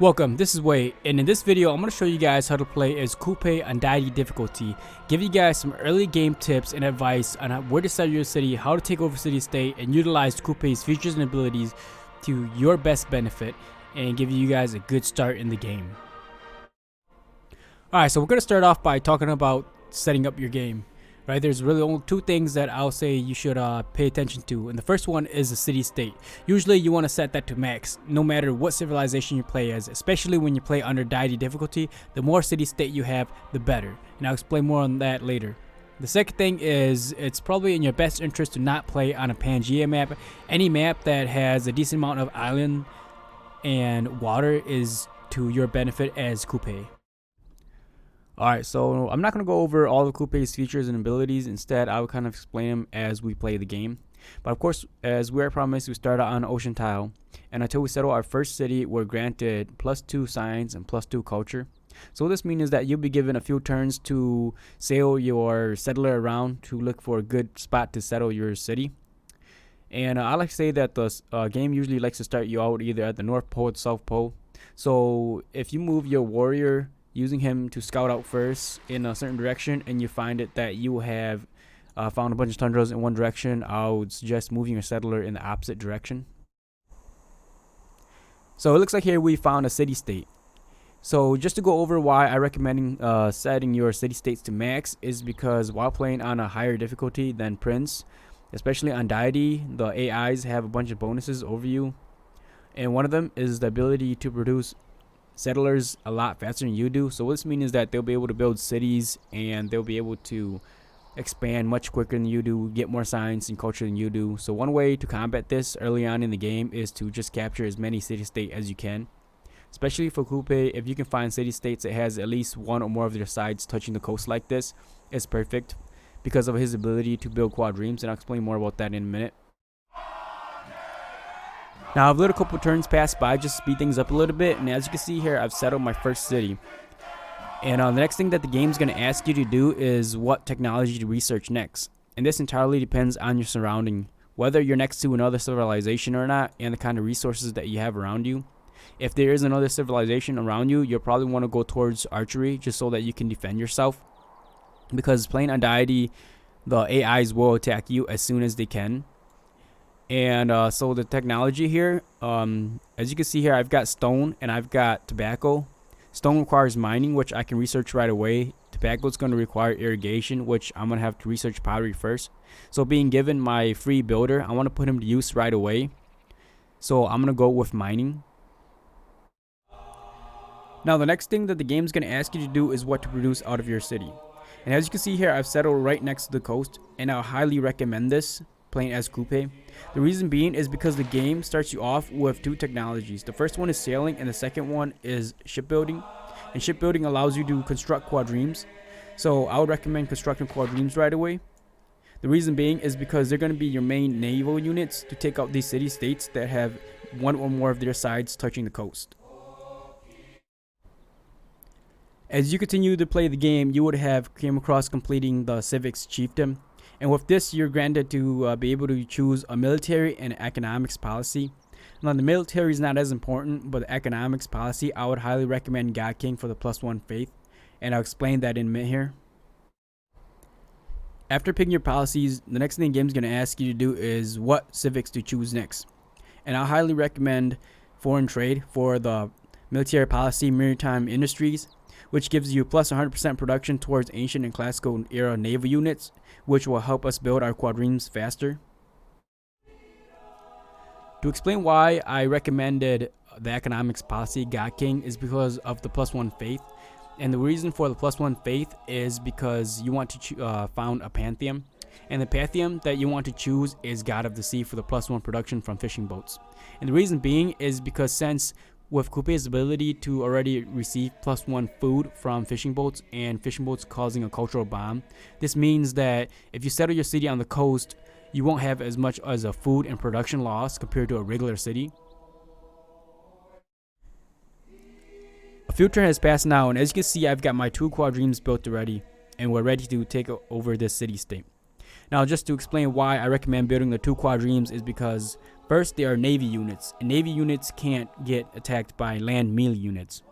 Welcome, this is Wade, and in this video I'm going to show you guys how to play as Kupe on Deity difficulty, give you guys some early game tips and advice on where to set your city, how to take over city state, and utilize Kupe's features and abilities to your best benefit, and give you guys a good start in the game. Alright, so we're going to start off by talking about setting up your game. Right, there's really only two things that I'll say you should pay attention to, and the first one is the city state. Usually you want to set that to max, no matter what civilization you play as, especially when you play under Deity difficulty. The more city state you have, the better, and I'll explain more on that later. The second thing is it's probably in your best interest to not play on a Pangea map. Any map that has a decent amount of island and water is to your benefit as Kupe. Alright, so I'm not going to go over all of Kupe's features and abilities. Instead, I will kind of explain them as we play the game. But of course, as we are promised, we start out on Ocean Tile. And until we settle our first city, we're granted +2 science and +2 culture. So what this means is that you'll be given a few turns to sail your settler around to look for a good spot to settle your city. And I like to say that the game usually likes to start you out either at the North Pole or the South Pole. So if you move your warrior using him to scout out first in a certain direction, and you find it that you have found a bunch of tundras in one direction, I would suggest moving your settler in the opposite direction. So it looks like here we found a city state. So just to go over why I recommend setting your city states to max is because while playing on a higher difficulty than Prince, especially on Deity, the AIs have a bunch of bonuses over you, and one of them is the ability to produce settlers a lot faster than you do. So what this means is that they'll be able to build cities, and they'll be able to expand much quicker than you do, get more science and culture than you do. So one way to combat this early on in the game is to just capture as many city states as you can. Especially for Kupe, if you can find city states that has at least one or more of their sides touching the coast like this, it's perfect because of his ability to build quadremes, and I'll explain more about that in a minute. Now I've let a couple turns pass by just to speed things up a little bit, and as you can see here, I've settled my first city. And the next thing that the game's going to ask you to do is what technology to research next. And this entirely depends on your surrounding, whether you're next to another civilization or not, and the kind of resources that you have around you. If there is another civilization around you, you'll probably want to go towards archery just so that you can defend yourself. Because playing on Deity, the AIs will attack you as soon as they can. And so the technology here, as you can see here, I've got stone and I've got tobacco. Stone requires mining, which I can research right away. Tobacco is going to require irrigation, which I'm going to have to research pottery first. So being given my free builder, I want to put him to use right away. So I'm going to go with mining. Now the next thing that the game is going to ask you to do is what to produce out of your city. And as you can see here, I've settled right next to the coast, and I highly recommend this playing as Kupe. The reason being is because the game starts you off with two technologies. The first one is sailing, and the second one is shipbuilding. And shipbuilding allows you to construct quadremes. So I would recommend constructing quadremes right away. The reason being is because they're going to be your main naval units to take out these city states that have one or more of their sides touching the coast. As you continue to play the game, you would have came across completing the civics chiefdom. And with this, you're granted to be able to choose a military and economics policy. Now, the military is not as important, but the economics policy, I would highly recommend God King for the +1 faith. And I'll explain that in a minute here. After picking your policies, the next thing the game is going to ask you to do is what civics to choose next. And I highly recommend foreign trade for the military policy, maritime industries, which gives you plus 100% production towards ancient and classical era naval units, which will help us build our quadremes faster. To explain why I recommended the economics policy God King is because of the +1 faith. And the reason for the +1 faith is because you want to found a pantheon. And the pantheon that you want to choose is God of the Sea for the +1 production from fishing boats. And the reason being is because since with Kupe's ability to already receive +1 food from fishing boats, and fishing boats causing a cultural bomb, this means that if you settle your city on the coast, you won't have as much as a food and production loss compared to a regular city. A few turns has passed now, and as you can see, I've got my 2 quadremes built already, and we're ready to take over this city state. Now, just to explain why I recommend building the 2 quadremes is because first, they are navy units, and navy units can't get attacked by land melee units.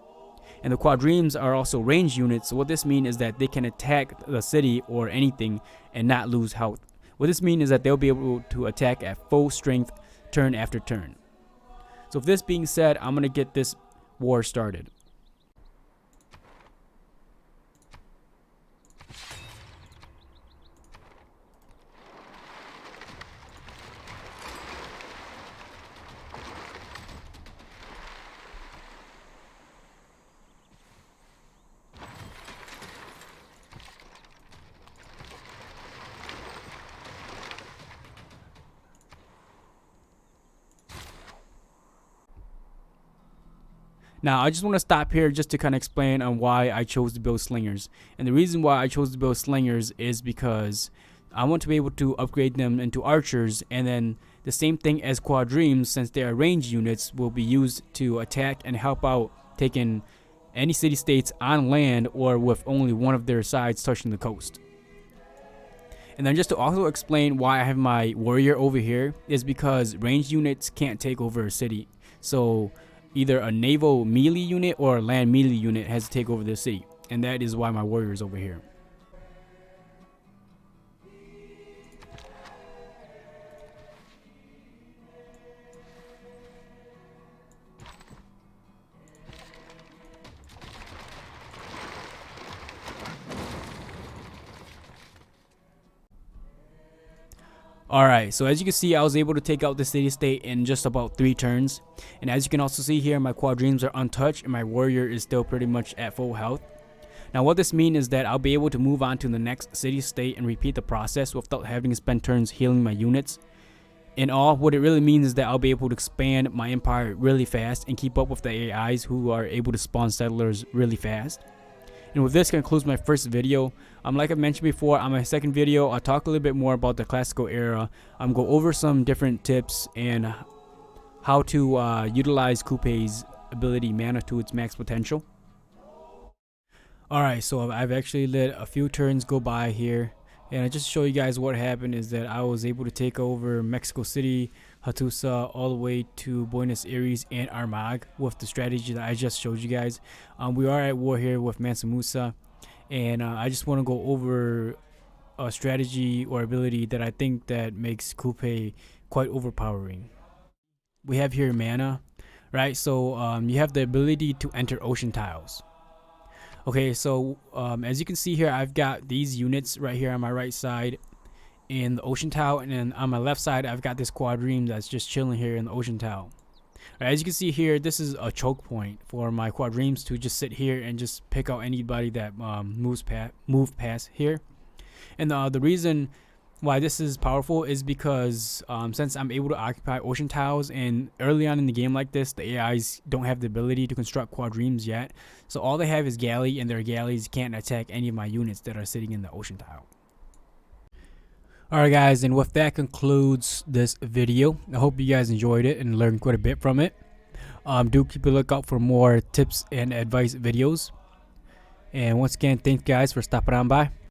And the quadremes are also range units, so what this means is that they can attack the city or anything and not lose health. What this means is that they'll be able to attack at full strength turn after turn. So with this being said, I'm going to get this war started. Now, I just want to stop here just to kind of explain on why I chose to build slingers. And the reason why I chose to build slingers is because I want to be able to upgrade them into archers, and then the same thing as quadremes, since they are range units, will be used to attack and help out taking any city-states on land or with only one of their sides touching the coast. And then just to also explain why I have my warrior over here is because range units can't take over a city. So either a naval melee unit or a land melee unit has to take over the city, and that is why my warrior is over here. Alright, so as you can see, I was able to take out the city-state in just about 3 turns. And as you can also see here, my quadremes are untouched and my warrior is still pretty much at full health. Now what this means is that I'll be able to move on to the next city-state and repeat the process without having to spend turns healing my units. In all, what it really means is that I'll be able to expand my empire really fast and keep up with the AIs who are able to spawn settlers really fast. And with this concludes my first video. Like I mentioned before, on my second video, I'll talk a little bit more about the classical era. Go over some different tips and how to utilize Kupe's ability mana to its max potential. Alright, so I've actually let a few turns go by here. And I just show you guys what happened is that I was able to take over Mexico City, Hattusa, all the way to Buenos Aires and Armagh with the strategy that I just showed you guys. We are at war here with Mansa Musa, and I just want to go over a strategy or ability that I think that makes Kupe quite overpowering. We have here mana, right? So you have the ability to enter ocean tiles. Okay, so as you can see here, I've got these units right here on my right side in the ocean tile, and then on my left side I've got this quadreme that's just chilling here in the ocean tile. Right, as you can see here, this is a choke point for my quadremes to just sit here and just pick out anybody that move past here. And the reason why this is powerful is because since I'm able to occupy ocean tiles, and early on in the game like this, the AIs don't have the ability to construct quadremes yet. So all they have is galley, and their galleys can't attack any of my units that are sitting in the ocean tile. Alright guys, and with that concludes this video. I hope you guys enjoyed it and learned quite a bit from it. Do keep a lookout for more tips and advice videos. And once again, thanks guys for stopping on by.